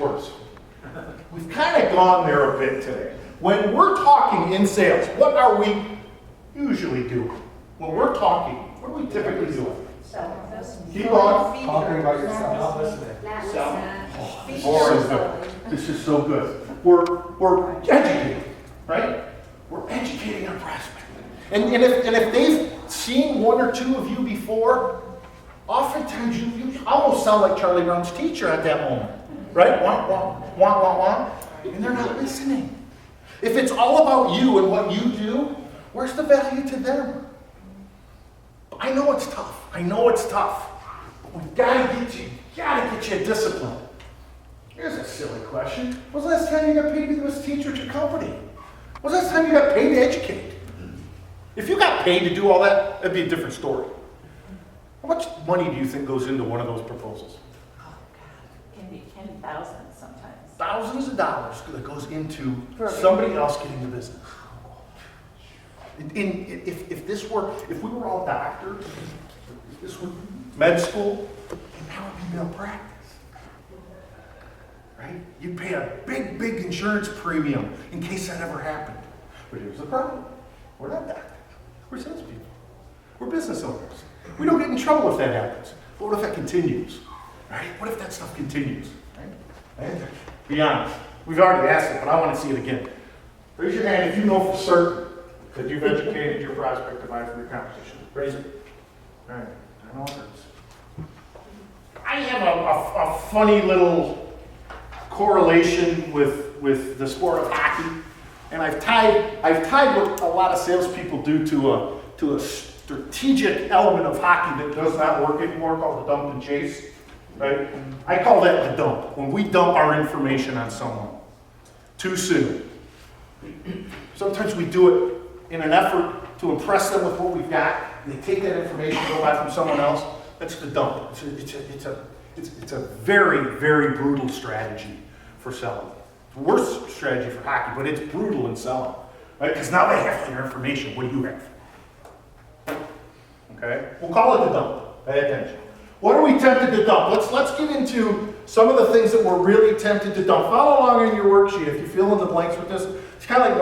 worse. We've kind of gone there a bit today. When we're talking in sales, what are we usually doing? When we're talking, what are we typically doing? Keep on. Talking about yourself. Not listening. This is so good. We're educating, right? We're educating our prospect. And if they've seen one or two of you before, oftentimes you almost sound like Charlie Brown's teacher at that moment, right? Wah, wah, wah, wah, wah. And they're not listening. If it's all about you and what you do, where's the value to them? I know it's tough. I know it's tough. But we've got to get you disciplined. Here's a silly question. When was the last time you got paid to be a teacher at your company? When was the last time you got paid to educate? If you got paid to do all that, that'd be a different story. How much money do you think goes into one of those proposals? Oh, God, it can be 10,000 sometimes. Thousands of dollars that goes into somebody else getting the business. If we were all doctors, if this were med school, and that would be malpractice. Right? You'd pay a big, big insurance premium in case that ever happened. But here's the problem. We're not doctors. We're salespeople. We're business owners. We don't get in trouble if that happens. But what if that continues? Right? What if that stuff continues? Right? Be honest. We've already asked it, but I want to see it again. Raise your hand if you know for certain that you've educated your prospect to buy from your competition. Raise it. All right. I know it hurts. I have a funny little correlation with the sport of hockey, and I've tied what a lot of salespeople do to a strategic element of hockey that does not work anymore, called the dump and chase. Right? I call that the dump. When we dump our information on someone too soon. Sometimes we do it in an effort to impress them with what we've got. And they take that information, go buy from someone else. That's the dump. It's a very, very brutal strategy for selling. It's the worst strategy for hockey, but it's brutal in selling. Right? Because now they have your information. What do you have? Okay? We'll call it the dump. Pay attention. What are we tempted to dump? Let's get into some of the things that we're really tempted to dump. Follow along in your worksheet if you fill in the blanks with this. It's kind of like